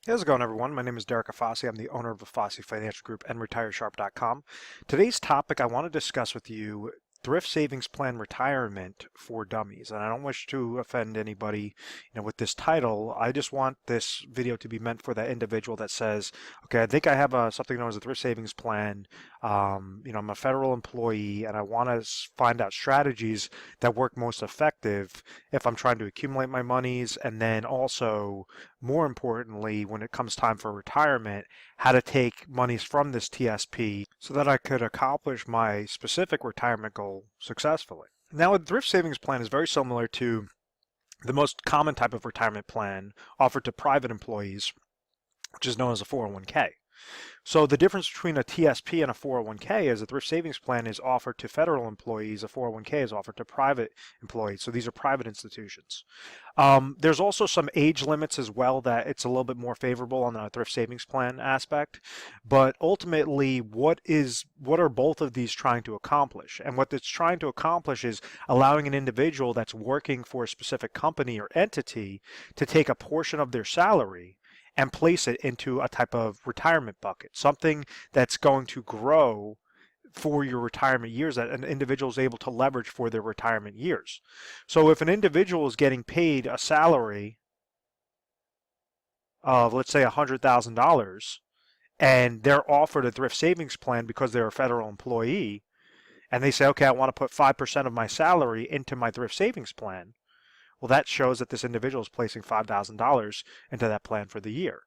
How's it going, everyone? My name is Derek Afasi. I'm the owner of Afasi Financial Group and RetireSharp.com. Today's topic I want to discuss with you thrift savings plan retirement for dummies. And I don't wish to offend anybody, with this title. I just want this video to be meant for that individual that says, okay, I think I have something known as a thrift savings plan. I'm a federal employee and I want to find out strategies that work most effective if I'm trying to accumulate my monies, and then also more importantly, when it comes time for retirement, how to take monies from this TSP so that I could accomplish my specific retirement goal successfully. Now, a thrift savings plan is very similar to the most common type of retirement plan offered to private employees, which is known as a 401k. So the difference between a TSP and a 401k is a thrift savings plan is offered to federal employees, a 401k is offered to private employees. So these are private institutions. There's also some age limits as well that it's a little bit more favorable on the thrift savings plan aspect. But ultimately, what are both of these trying to accomplish? And what it's trying to accomplish is allowing an individual that's working for a specific company or entity to take a portion of their salary and place it into a type of retirement bucket, something that's going to grow for your retirement years that an individual is able to leverage for their retirement years. So if an individual is getting paid a salary of, let's say, $100,000, and they're offered a thrift savings plan because they're a federal employee, and they say, okay, I want to put 5% of my salary into my thrift savings plan, well, that shows that this individual is placing $5,000 into that plan for the year.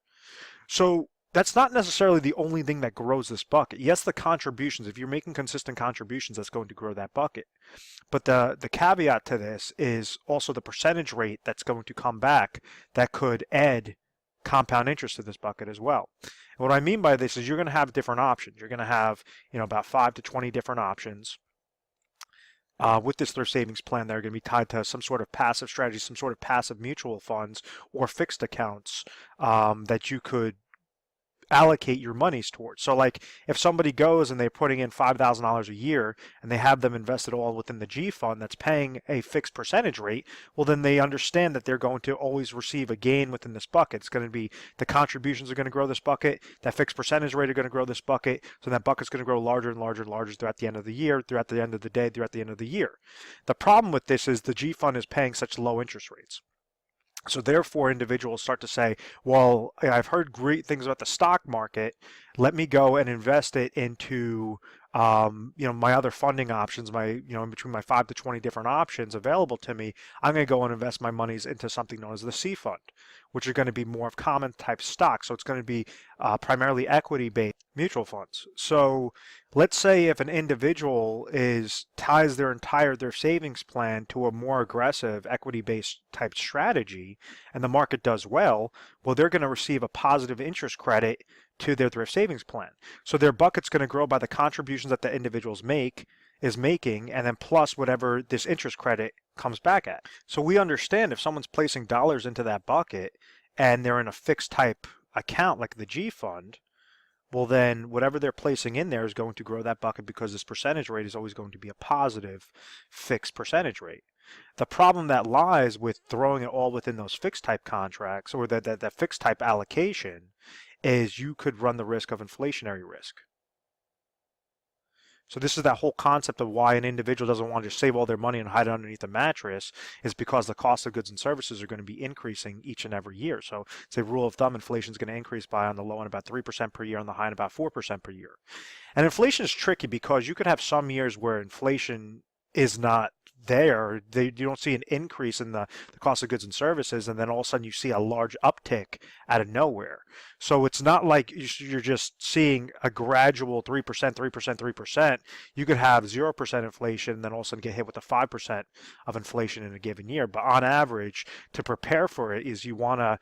So that's not necessarily the only thing that grows this bucket. Yes, the contributions, if you're making consistent contributions, that's going to grow that bucket. But the caveat to this is also the percentage rate that's going to come back that could add compound interest to this bucket as well. And what I mean by this is you're going to have different options. You're going to have, about 5 to 20 different options. With this thrift savings plan, they're going to be tied to some sort of passive strategy, some sort of passive mutual funds or fixed accounts that you could allocate your monies towards. So like if somebody goes and they're putting in $5,000 a year and they have them invested all within the G fund that's paying a fixed percentage rate, well then they understand that they're going to always receive a gain within this bucket. It's going to be the contributions are going to grow this bucket, that fixed percentage rate are going to grow this bucket, so that bucket's going to grow larger and larger and larger throughout the end of the year, throughout the end of the day, throughout the end of the year. The problem with this is the G fund is paying such low interest rates. So therefore, individuals start to say, well, I've heard great things about the stock market. Let me go and invest it into, my other funding options, in between my 5 to 20 different options available to me. I'm going to go and invest my monies into something known as the C fund, which are going to be more of common type stocks. So it's going to be primarily equity-based mutual funds. So let's say if an individual ties their savings plan to a more aggressive equity-based type strategy, and the market does well, they're going to receive a positive interest credit to their thrift savings plan. So their bucket's going to grow by the contributions that the individuals is making, and then plus whatever this interest credit comes back at. So we understand if someone's placing dollars into that bucket and they're in a fixed type account like the G fund, well then whatever they're placing in there is going to grow that bucket because this percentage rate is always going to be a positive fixed percentage rate. The problem that lies with throwing it all within those fixed type contracts or that fixed type allocation is you could run the risk of inflationary risk. So this is that whole concept of why an individual doesn't want to just save all their money and hide it underneath a mattress is because the cost of goods and services are going to be increasing each and every year. So it's a rule of thumb, inflation is going to increase by on the low end about 3% per year, on the high end about 4% per year. And inflation is tricky because you could have some years where inflation is not there. You don't see an increase in the cost of goods and services, and then all of a sudden you see a large uptick out of nowhere. So it's not like you're just seeing a gradual 3%, 3%, 3%. You could have 0% inflation and then all of a sudden get hit with a 5% of inflation in a given year. But on average, to prepare for it is you want to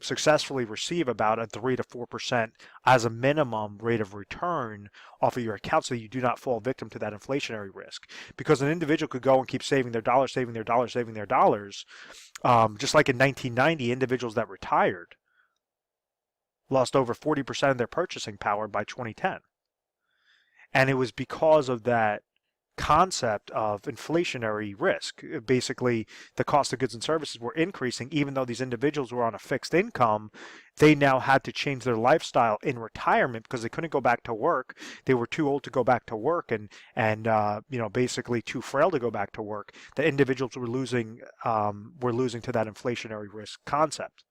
successfully receive about a 3 to 4% as a minimum rate of return off of your account so you do not fall victim to that inflationary risk. Because an individual could go and keep saving their dollars, saving their dollars, saving their dollars. Just like in 1990, individuals that retired lost over 40% of their purchasing power by 2010. And it was because of that concept of inflationary risk. Basically, the cost of goods and services were increasing, even though these individuals were on a fixed income. They now had to change their lifestyle in retirement because they couldn't go back to work. They were too old to go back to work, and basically too frail to go back to work. The individuals were losing to that inflationary risk concept.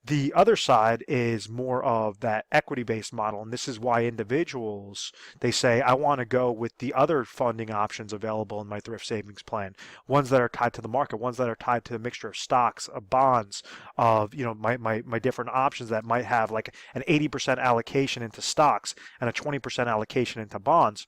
The other side is more of that equity-based model, and this is why individuals, they say, I want to go with the other funding options available in my thrift savings plan, ones that are tied to the market, ones that are tied to a mixture of stocks, of bonds, of my different options that might have like an 80% allocation into stocks and a 20% allocation into bonds.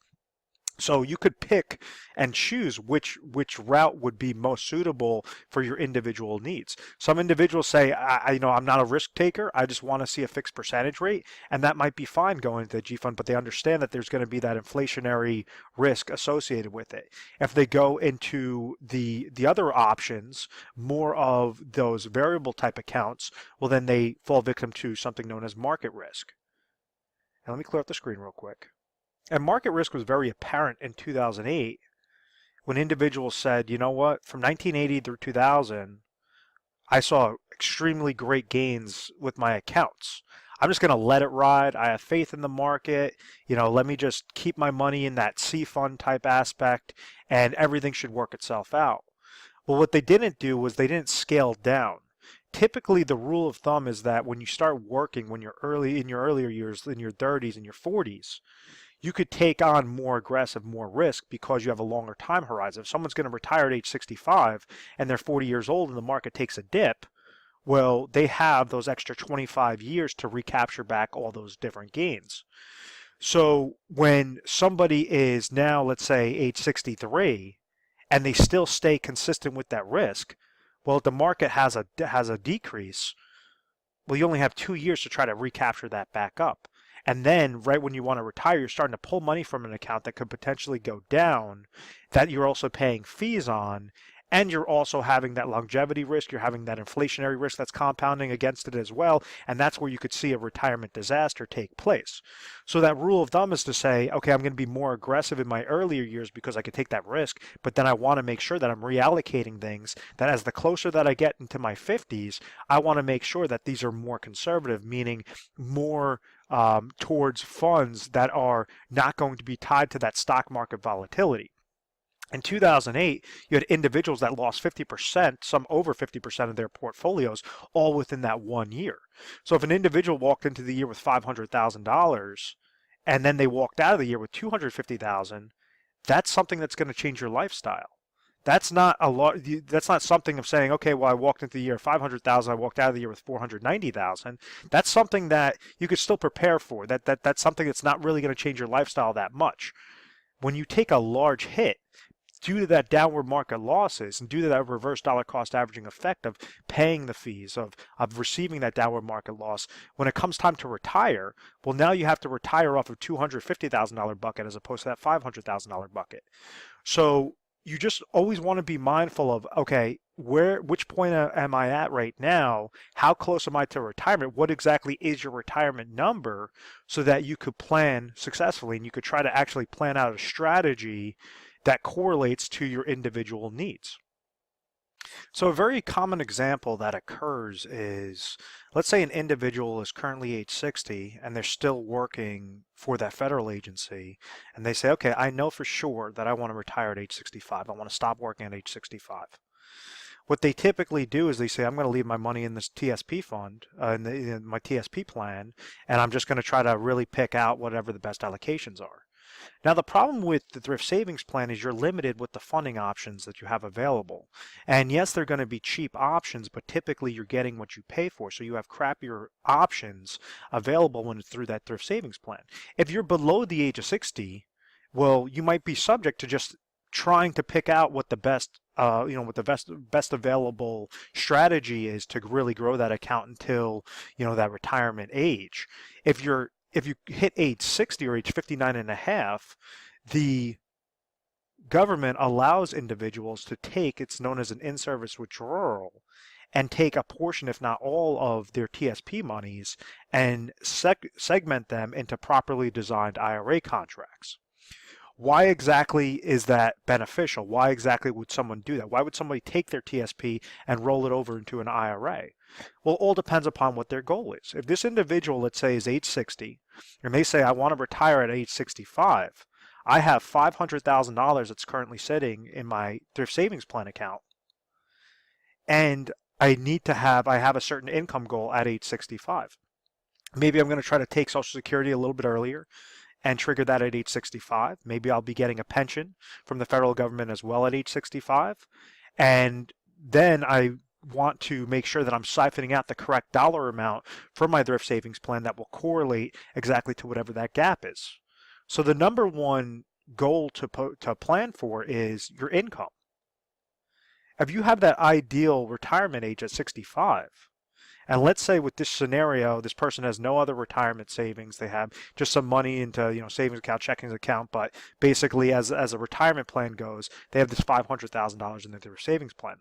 So you could pick and choose which route would be most suitable for your individual needs. Some individuals say, I'm not a risk taker. I just want to see a fixed percentage rate, and that might be fine going into the G fund, but they understand that there's going to be that inflationary risk associated with it. If they go into the other options, more of those variable type accounts, well, then they fall victim to something known as market risk. And let me clear up the screen real quick. And market risk was very apparent in 2008 when individuals said, you know what, from 1980 through 2000, I saw extremely great gains with my accounts. I'm just going to let it ride. I have faith in the market. Let me just keep my money in that C fund type aspect, and everything should work itself out. Well, what they didn't do was they didn't scale down. Typically, the rule of thumb is that when you start working, when you're in your earlier years, in your 30s and your 40s, you could take on more aggressive, more risk because you have a longer time horizon. If someone's going to retire at age 65 and they're 40 years old and the market takes a dip, well, they have those extra 25 years to recapture back all those different gains. So when somebody is now, let's say, age 63, and they still stay consistent with that risk, well, if the market has a decrease, well, you only have 2 years to try to recapture that back up. And then right when you want to retire, you're starting to pull money from an account that could potentially go down, that you're also paying fees on, and you're also having that longevity risk, you're having that inflationary risk that's compounding against it as well, and that's where you could see a retirement disaster take place. So that rule of thumb is to say, okay, I'm going to be more aggressive in my earlier years because I could take that risk, but then I want to make sure that I'm reallocating things, that as the closer that I get into my 50s, I want to make sure that these are more conservative, meaning more towards funds that are not going to be tied to that stock market volatility. In 2008, you had individuals that lost 50%, some over 50% of their portfolios, all within that 1 year. So if an individual walked into the year with $500,000 and then they walked out of the year with $250,000, that's something that's going to change your lifestyle. That's not a lot. That's not something of saying, okay, well, I walked into the year 500,000, I walked out of the year with 490,000. That's something that you could still prepare for. That's something that's not really going to change your lifestyle that much. When you take a large hit, due to that downward market losses and due to that reverse dollar cost averaging effect of paying the fees, of receiving that downward market loss, when it comes time to retire, well, now you have to retire off of $250,000 bucket as opposed to that $500,000 bucket. So you just always want to be mindful of, okay, which point am I at right now? How close am I to retirement? What exactly is your retirement number, so that you could plan successfully and you could try to actually plan out a strategy that correlates to your individual needs. So a very common example that occurs is, let's say an individual is currently age 60 and they're still working for that federal agency, and they say, okay, I know for sure that I want to retire at age 65. I want to stop working at age 65. What they typically do is they say, I'm going to leave my money in this TSP fund, in my TSP plan, and I'm just going to try to really pick out whatever the best allocations are. Now, the problem with the thrift savings plan is you're limited with the funding options that you have available. And yes, they're going to be cheap options, but typically you're getting what you pay for. So you have crappier options available when it's through that thrift savings plan. If you're below the age of 60, well, you might be subject to just trying to pick out what the best what the best available strategy is to really grow that account until, that retirement age. If you hit age 60 or age 59 and a half, the government allows individuals to take, it's known as an in-service withdrawal, and take a portion, if not all, of their TSP monies and segment them into properly designed IRA contracts. Why exactly is that beneficial? Why exactly would someone do that? Why would somebody take their TSP and roll it over into an IRA? Well, it all depends upon what their goal is. If this individual, let's say, is age 60, and they say, I want to retire at age 65, I have $500,000 that's currently sitting in my thrift savings plan account, and I have a certain income goal at age 65. Maybe I'm going to try to take Social Security a little bit earlier and trigger that at age 65. Maybe I'll be getting a pension from the federal government as well at age 65. And then I want to make sure that I'm siphoning out the correct dollar amount from my thrift savings plan that will correlate exactly to whatever that gap is. So the number one goal to plan for is your income. If you have that ideal retirement age at 65, and let's say with this scenario, this person has no other retirement savings. They have just some money into, savings account, checking account, but basically as a retirement plan goes, they have this $500,000 in their savings plan.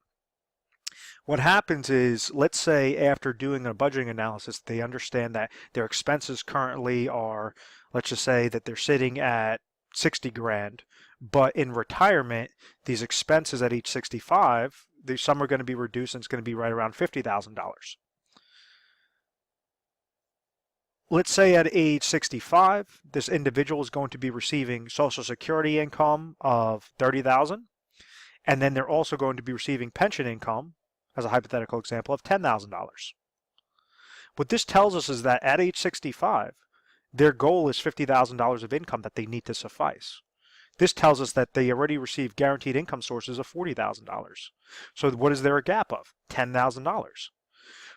What happens is, let's say after doing a budgeting analysis, they understand that their expenses currently are, let's just say that they're sitting at 60 grand, but in retirement, these expenses at age 65, some are going to be reduced and it's going to be right around $50,000. Let's say at age 65, this individual is going to be receiving Social Security income of $30,000, and then they're also going to be receiving pension income, as a hypothetical example, of $10,000. What this tells us is that at age 65, their goal is $50,000 of income that they need to suffice. This tells us that they already receive guaranteed income sources of $40,000. So what is there a gap of? $10,000.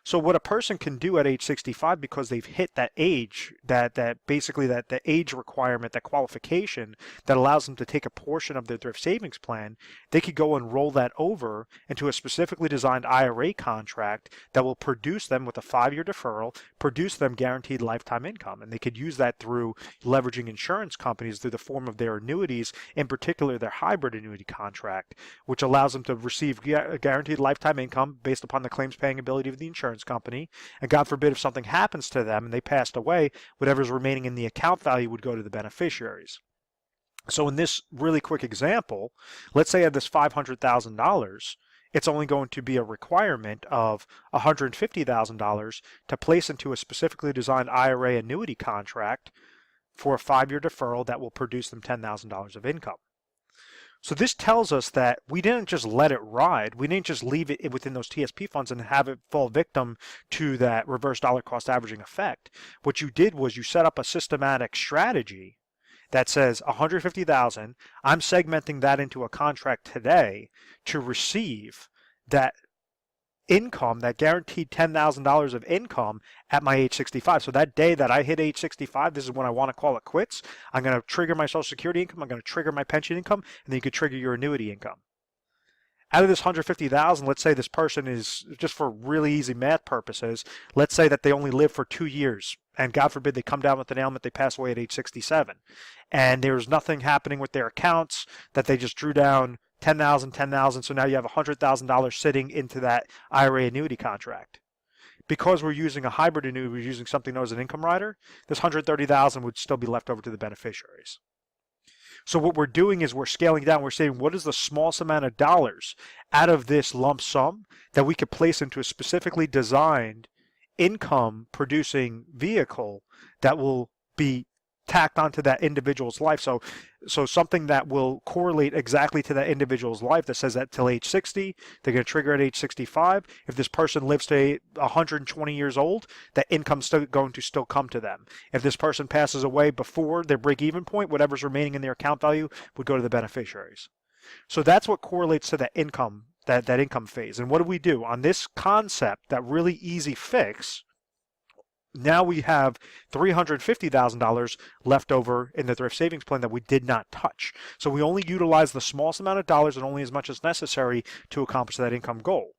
So what a person can do at age 65, because they've hit that age, that basically that the age requirement, that qualification that allows them to take a portion of their thrift savings plan, they could go and roll that over into a specifically designed IRA contract that will produce them with a 5-year deferral, produce them guaranteed lifetime income. And they could use that through leveraging insurance companies through the form of their annuities, in particular their hybrid annuity contract, which allows them to receive guaranteed lifetime income based upon the claims paying ability of the insurance company, and God forbid if something happens to them and they passed away, whatever's remaining in the account value would go to the beneficiaries. So in this really quick example, let's say I have this $500,000, it's only going to be a requirement of $150,000 to place into a specifically designed IRA annuity contract for a 5-year deferral that will produce them $10,000 of income. So this tells us that we didn't just let it ride. We didn't just leave it within those TSP funds and have it fall victim to that reverse dollar cost averaging effect. What you did was you set up a systematic strategy that says 150,000, I'm segmenting that into a contract today to receive that income, that guaranteed $10,000 of income at my age 65. So that day that I hit age 65, this is when I want to call it quits. I'm going to trigger my Social Security income. I'm going to trigger my pension income, and then you could trigger your annuity income. Out of this 150,000, let's say this person is, just for really easy math purposes, let's say that they only live for 2 years, and God forbid they come down with an ailment, they pass away at age 67, and there's nothing happening with their accounts, that they just drew down 10,000, so now you have $100,000 sitting into that IRA annuity contract. Because we're using a hybrid annuity, we're using something known as an income rider, this 130,000 would still be left over to the beneficiaries. So what we're doing is we're scaling down. We're saying, what is the smallest amount of dollars out of this lump sum that we could place into a specifically designed income producing vehicle that will be tacked onto that individual's life. So something that will correlate exactly to that individual's life, that says that till age 60, they're going to trigger at age 65. If this person lives to 120 years old, that income's still going to still come to them. If this person passes away before their break-even point, whatever's remaining in their account value would go to the beneficiaries. So that's what correlates to that income, that income phase. And what do we do? On this concept, that really easy fix, now we have $350,000 left over in the thrift savings plan that we did not touch. So we only utilize the smallest amount of dollars and only as much as necessary to accomplish that income goal.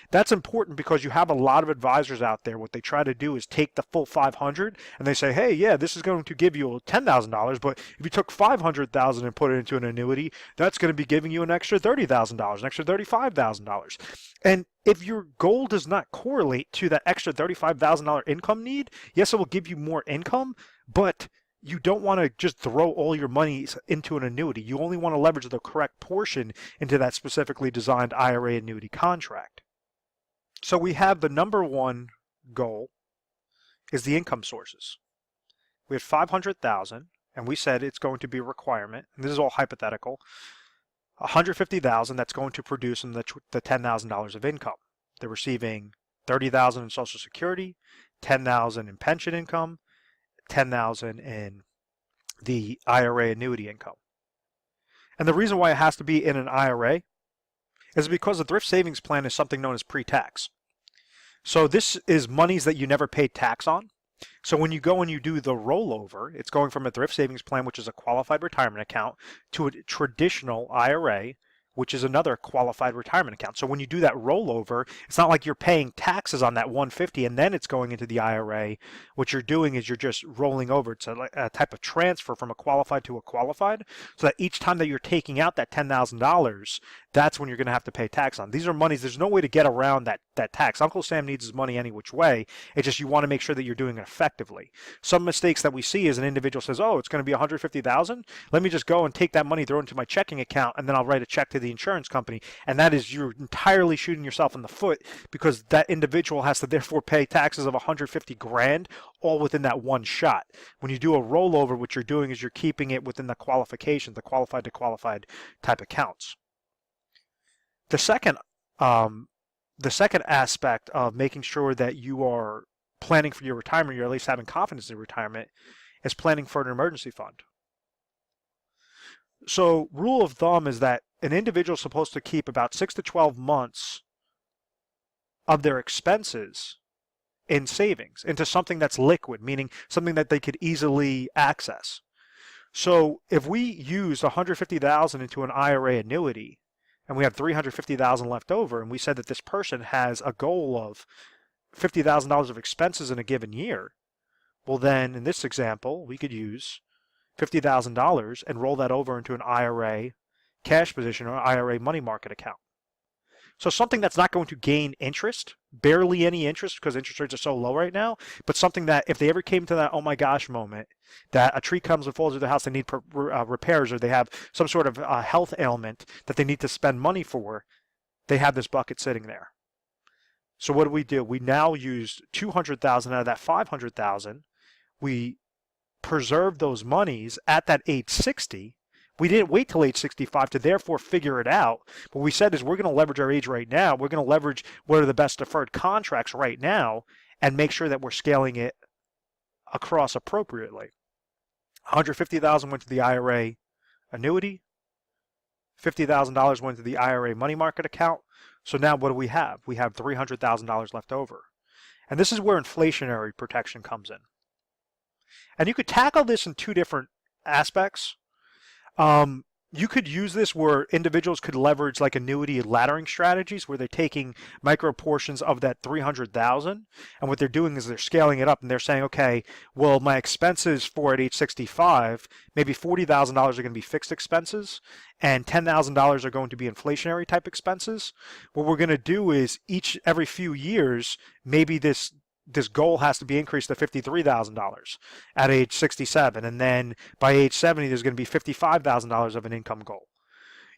That's important because you have a lot of advisors out there. What they try to do is take the full 500 and they say, hey, yeah, this is going to give you $10,000, but if you took 500,000 and put it into an annuity, that's going to be giving you an extra $30,000, an extra $35,000. And if your goal does not correlate to that extra $35,000 income need, yes, it will give you more income, but you don't want to just throw all your money into an annuity. You only want to leverage the correct portion into that specifically designed IRA annuity contract. So we have the number one goal is the income sources. We had 500,000, and we said it's going to be a requirement, and this is all hypothetical, 150,000 that's going to produce them the $10,000 of income. They're receiving 30,000 in Social Security, 10,000 in pension income, 10,000 in the IRA annuity income. And the reason why it has to be in an IRA is because the thrift savings plan is something known as pre-tax. So this is monies that you never paid tax on. So when you go and you do the rollover, it's going from a thrift savings plan, which is a qualified retirement account, to a traditional IRA, which is another qualified retirement account. So when you do that rollover, it's not like you're paying taxes on that 150 and then it's going into the IRA. What you're doing is you're just rolling over. It's a type of transfer from a qualified to a qualified, so that each time that you're taking out that $10,000, that's when you're going to have to pay tax on. These are monies. There's no way to get around that tax. Uncle Sam needs his money any which way. It's just you want to make sure that you're doing it effectively. Some mistakes that we see is an individual says, oh, it's going to be 150,000. Let me just go and take that money, throw it into my checking account, and then I'll write a check to the insurance company. And that is, you're entirely shooting yourself in the foot, because that individual has to therefore pay taxes of 150 grand all within that one shot. When you do a rollover, what you're doing is you're keeping it within the qualifications, the qualified to qualified type accounts. The second aspect of making sure that you are planning for your retirement, you're at least having confidence in retirement, is planning for an emergency fund. So rule of thumb is that an individual is supposed to keep about 6 to 12 months of their expenses in savings into something that's liquid, meaning something that they could easily access. So if we use 150,000 into an IRA annuity, and we have 350,000 left over, and we said that this person has a goal of $50,000 of expenses in a given year, well then, in this example, we could use $50,000 and roll that over into an IRA cash position or IRA money market account. So something that's not going to gain interest, barely any interest because interest rates are so low right now, but something that if they ever came to that oh my gosh moment, that a tree comes and falls to their house, they need repairs, or they have some sort of health ailment that they need to spend money for, they have this bucket sitting there. So what do? We now used 200,000 out of that 500,000. We preserved those monies at that age 60. We didn't wait till age 65 to therefore figure it out. What we said is we're going to leverage our age right now. We're going to leverage what are the best deferred contracts right now and make sure that we're scaling it across appropriately. 150,000 went to the IRA annuity. $50,000 went to the IRA money market account. So now what do we have? We have $300,000 left over. And this is where inflationary protection comes in. And you could tackle this in two different aspects. You could use this where individuals could leverage like annuity laddering strategies where they're taking micro portions of that 300,000, and what they're doing is they're scaling it up and they're saying, okay, well, my expenses for at age 65, maybe $40,000 are going to be fixed expenses and $10,000 are going to be inflationary type expenses. What we're going to do is every few years, maybe this goal has to be increased to $53,000 at age 67, and then by age 70 there's going to be $55,000 of an income goal.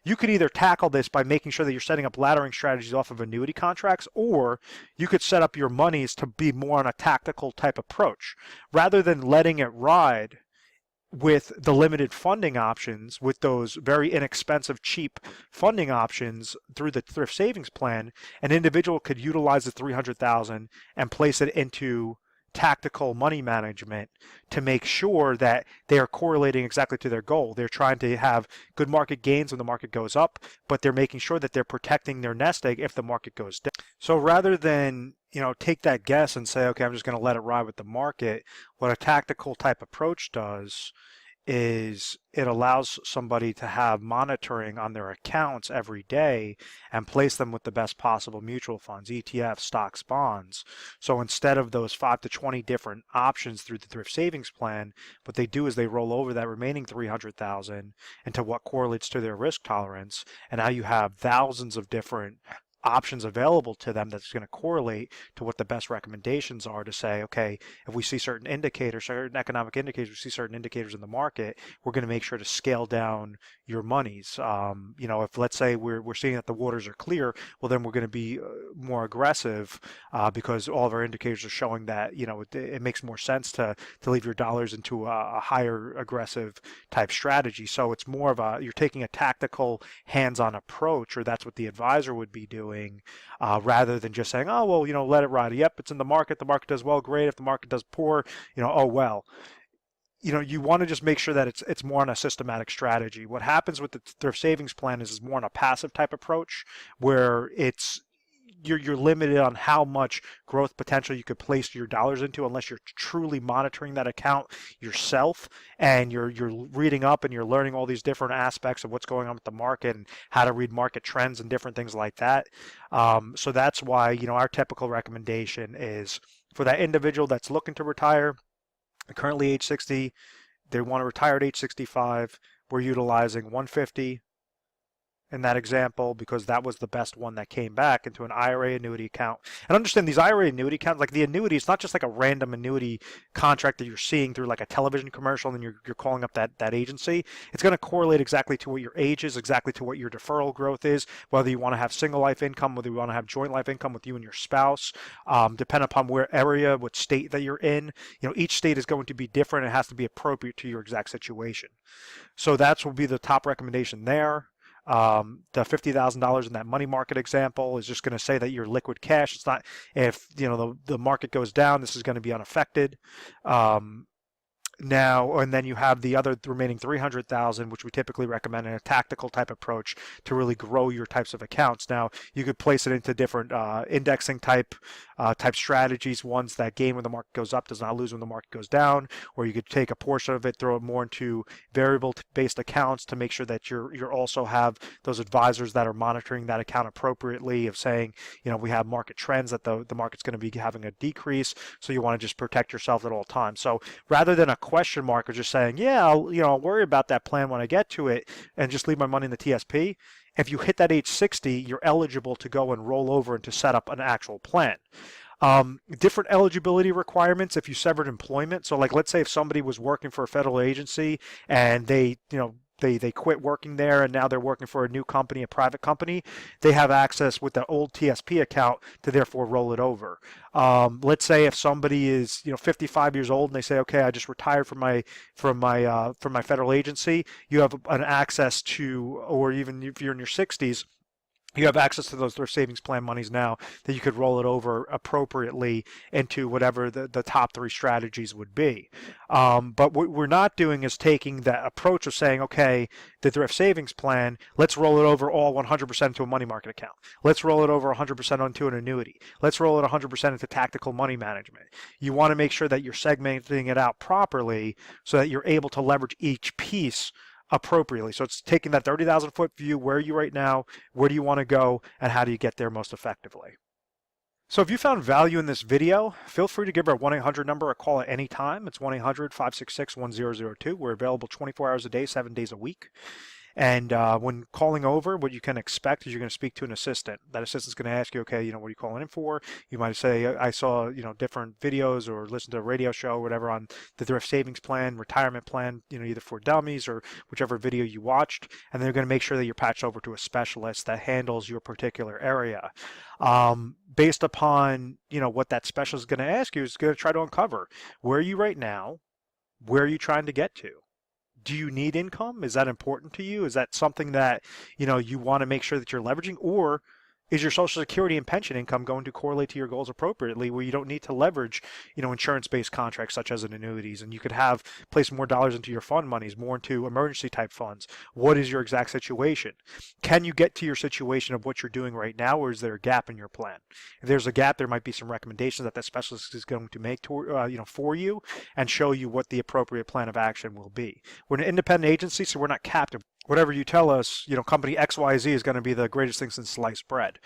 You could either tackle this by making sure that you're setting up laddering strategies off of annuity contracts, or you could set up your monies to be more on a tactical type approach. Rather than letting it ride with the limited funding options, with those very inexpensive, cheap funding options through the thrift savings plan, an individual could utilize the $300,000 and place it into tactical money management to make sure that they are correlating exactly to their goal. They're trying to have good market gains when the market goes up, but they're making sure that they're protecting their nest egg if the market goes down. So rather than take that guess and say, okay, I'm just going to let it ride with the market, what a tactical type approach does is it allows somebody to have monitoring on their accounts every day and place them with the best possible mutual funds, ETFs, stocks, bonds. So instead of those 5 to 20 different options through the thrift savings plan, what they do is they roll over that remaining 300,000 into what correlates to their risk tolerance, and now you have thousands of different options available to them that's going to correlate to what the best recommendations are to say, okay, if we see certain indicators, certain economic indicators, we see certain indicators in the market, we're going to make sure to scale down your monies. If let's say we're seeing that the waters are clear, well, then we're going to be more aggressive because all of our indicators are showing that, it makes more sense to leave your dollars into a higher aggressive type strategy. So it's more of you're taking a tactical hands-on approach, or that's what the advisor would be doing, rather than just saying, oh, well, let it ride. Yep, it's in the market does well, great. If the market does poor, oh, well. You want to just make sure that it's more on a systematic strategy. What happens with the thrift savings plan is more on a passive type approach, where you're limited on how much growth potential you could place your dollars into unless you're truly monitoring that account yourself, and you're reading up and you're learning all these different aspects of what's going on with the market and how to read market trends and different things like that. So that's why, our typical recommendation is for that individual that's looking to retire, currently age 60, they want to retire at age 65. We're utilizing 150 in that example because that was the best one that came back into an IRA annuity account. And understand these IRA annuity accounts, like the annuity, it's not just like a random annuity contract that you're seeing through like a television commercial and then you're calling up that agency. It's going to correlate exactly to what your age is, exactly to what your deferral growth is, whether you want to have single life income, whether you want to have joint life income with you and your spouse, depending upon where area, what state that you're in. Each state is going to be different. It has to be appropriate to your exact situation. So that will be the top recommendation there. The $50,000 in that money market example is just going to say that your liquid cash. It's not, if the market goes down, this is going to be unaffected. Now, and then you have the remaining 300,000, which we typically recommend in a tactical type approach to really grow your types of accounts. Now, you could place it into different indexing type strategies, ones that gain when the market goes up, does not lose when the market goes down, or you could take a portion of it, throw it more into variable-based accounts to make sure that you're also have those advisors that are monitoring that account appropriately, of saying, we have market trends that the market's going to be having a decrease, so you want to just protect yourself at all times. So rather than a question mark or just saying, yeah, I'll worry about that plan when I get to it and just leave my money in the TSP, if you hit that age 60, you're eligible to go and roll over and to set up an actual plan. Different eligibility requirements if you severed employment. So like, let's say if somebody was working for a federal agency and they quit working there and now they're working for a new company, a private company, they have access with the old TSP account to therefore roll it over. Let's say if somebody is 55 years old and they say, okay, I just retired from my federal agency, you have an access to, or even if you're in your 60s, you have access to those thrift savings plan monies now that you could roll it over appropriately into whatever the top three strategies would be. But what we're not doing is taking that approach of saying, okay, the thrift savings plan, let's roll it over all 100% into a money market account. Let's roll it over 100% onto an annuity. Let's roll it 100% into tactical money management. You want to make sure that you're segmenting it out properly so that you're able to leverage each piece appropriately. So it's taking that 30,000 foot view. Where are you right now? Where do you want to go? And how do you get there most effectively? So if you found value in this video, feel free to give our 1-800 number a call at any time. It's 1-800-566-1002. We're available 24 hours a day, 7 days a week. And when calling over, what you can expect is you're going to speak to an assistant. That assistant's going to ask you, okay, what are you calling in for? You might say, I saw, different videos or listen to a radio show or whatever on the thrift savings plan, retirement plan, either for dummies or whichever video you watched. And they're going to make sure that you're patched over to a specialist that handles your particular area. Based upon, what that specialist is going to ask you, is going to try to uncover, where are you right now? Where are you trying to get to? Do you need income? Is that important to you? Is that something that, you want to make sure that you're leveraging? Or is your Social Security and pension income going to correlate to your goals appropriately, where you don't need to leverage, insurance-based contracts such as an annuities, and you could place more dollars into your fund monies, more into emergency type funds? What is your exact situation? Can you get to your situation of what you're doing right now, or is there a gap in your plan? If there's a gap, there might be some recommendations that specialist is going to make for you and show you what the appropriate plan of action will be. We're an independent agency, so we're not captive whatever you tell us, company XYZ is going to be the greatest thing since sliced bread.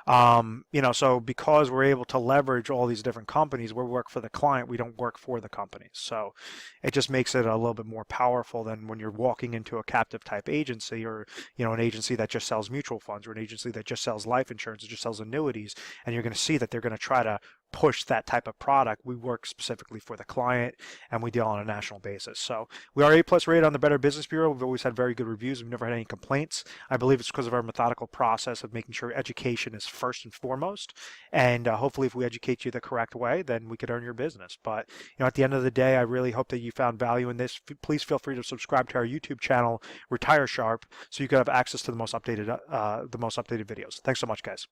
So because we're able to leverage all these different companies, we work for the client, we don't work for the companies. So it just makes it a little bit more powerful than when you're walking into a captive type agency, or, an agency that just sells mutual funds, or an agency that just sells life insurance, or just sells annuities, and you're going to see that they're going to try to push that type of product. We work specifically for the client, and we deal on a national basis. So we are A+ rated on the Better Business Bureau. We've always had very good reviews. We've never had any complaints. I believe it's because of our methodical process of making sure education is first and foremost. And hopefully, if we educate you the correct way, then we could earn your business. But at the end of the day, I really hope that you found value in this. Please feel free to subscribe to our YouTube channel, Retire Sharp, so you can have access to the most updated videos. Thanks so much, guys.